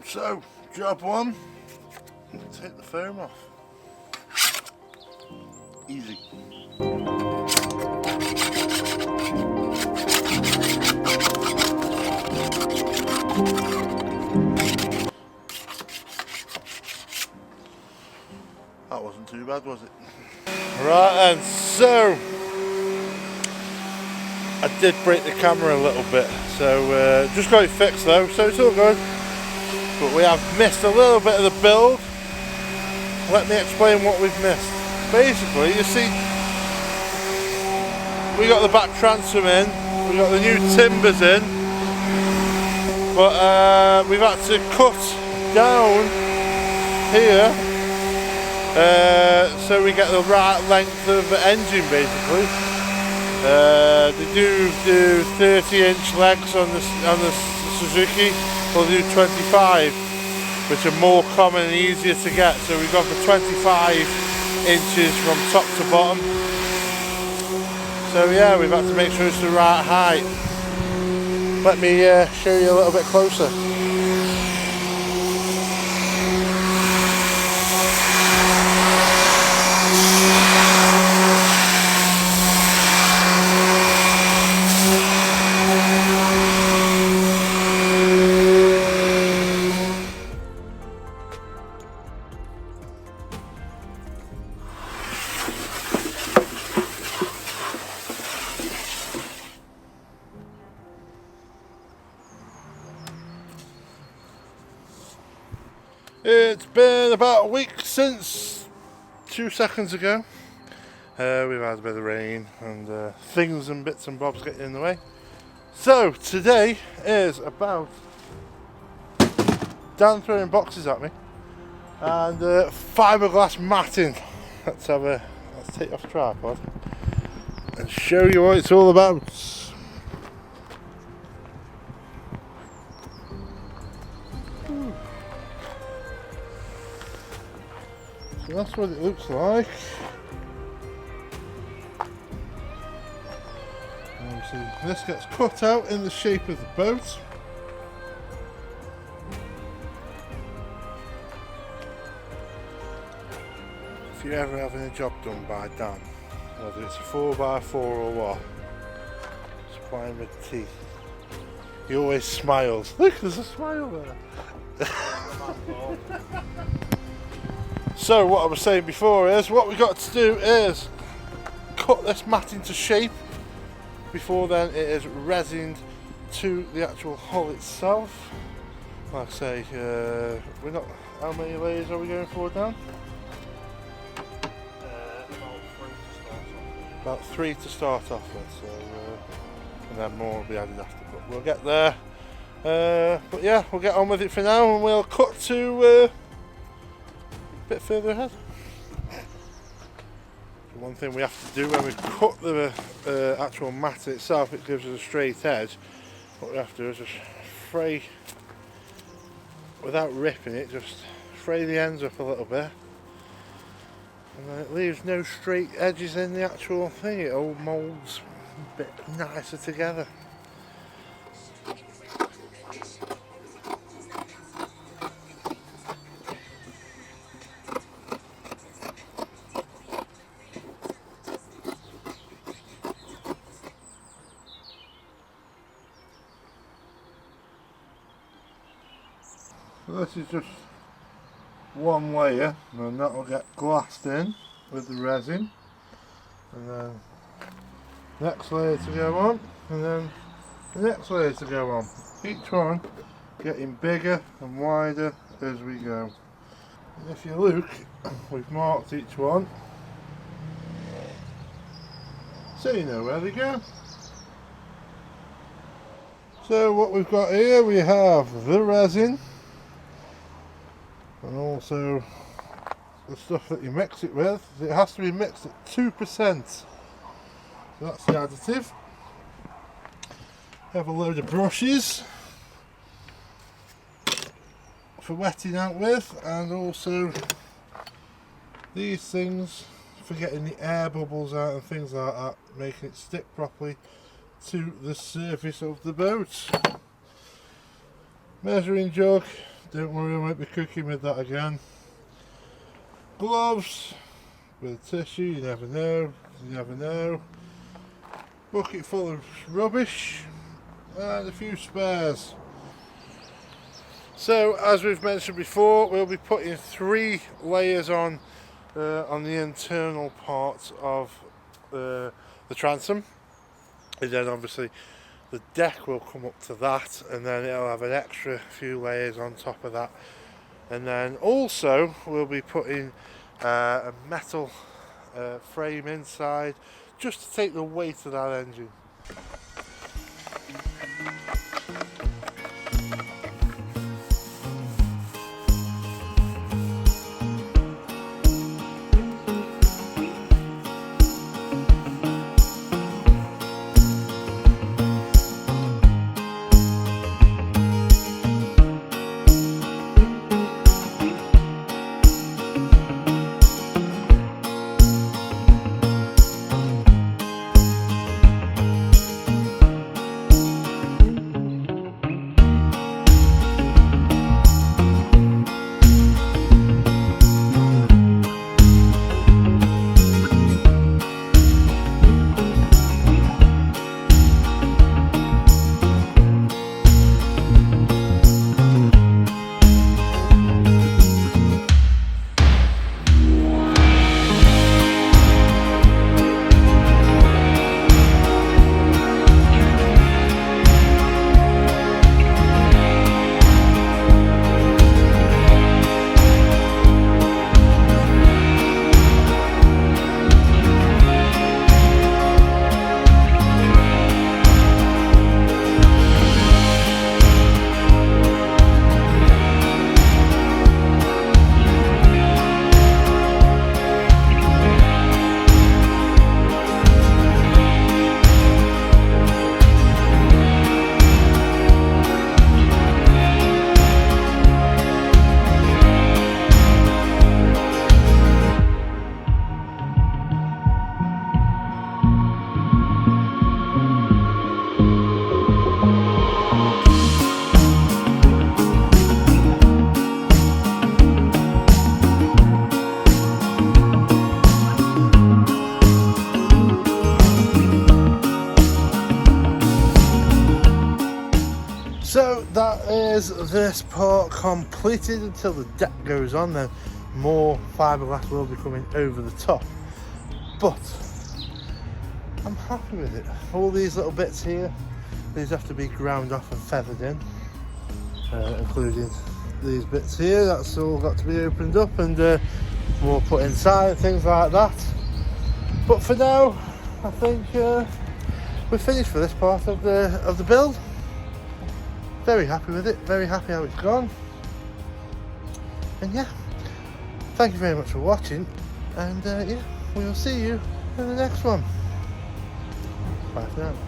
So, job one, take the foam off. Easy. That wasn't too bad, was it? Right, and so I did break the camera a little bit, so just got it fixed though, so it's all good. But we have missed a little bit of the build. Let me explain what we've missed. Basically, you see, we got the back transom in, we got the new timbers in, but we've had to cut down here so we get the right length of engine basically. They do 30-inch legs on the Suzuki, or they do 25, which are more common and easier to get. So we've gone for 25 inches from top to bottom. So yeah, we've had to make sure it's the right height. Let me show you a little bit closer. It's been about a week since 2 seconds ago. We've had a bit of rain and things and bits and bobs getting in the way. So today is about Dan throwing boxes at me and fiberglass matting. Let's take off the tripod and show you what it's all about. So that's what it looks like. Obviously, this gets cut out in the shape of the boat. If you're ever having a job done by Dan, whether it's a 4x4 or what, supply him with tea. He always smiles. Look, there's a smile there. So what I was saying before is, what we got to do is cut this mat into shape. Before then it is resined to the actual hull itself. Like I say, we're not, how many layers are we going for, Dan? About three to start off with, so, and then more will be added after, but we'll get there. But yeah, we'll get on with it for now and we'll cut to bit further ahead. So one thing we have to do when we cut the actual mat itself, it gives us a straight edge. What we have to do is just fray, without ripping it, just fray the ends up a little bit, and then it leaves no straight edges in the actual thing. It all moulds a bit nicer together. So this is just one layer, and then that will get glassed in with the resin, and then next layer to go on, and then the next layer to go on. Each one getting bigger and wider as we go. And if you look, we've marked each one, so you know where they go. So what we've got here, we have the resin, and also the stuff that you mix it with. It has to be mixed at 2%. So that's the additive. Have a load of brushes for wetting out with, and also these things for getting the air bubbles out and things like that, making it stick properly to the surface of the boat. Measuring jug, don't worry, I won't be cooking with that again. Gloves with tissue, you never know, you never know. Bucket full of rubbish and a few spares. So as we've mentioned before, we'll be putting 3 layers on the internal part of the transom, and then obviously the deck will come up to that, and then it'll have an extra few layers on top of that. And then also we'll be putting a metal frame inside, just to take the weight of that engine. So that is this part completed. Until the deck goes on, then more fiberglass will be coming over the top, but I'm happy with it. All these little bits here, these have to be ground off and feathered in, including these bits here. That's all got to be opened up and more put inside and things like that. But for now, I think we're finished for this part of the build. Very happy with it, very happy how it's gone. And yeah, thank you very much for watching, and yeah, we will see you in the next one. Bye for now.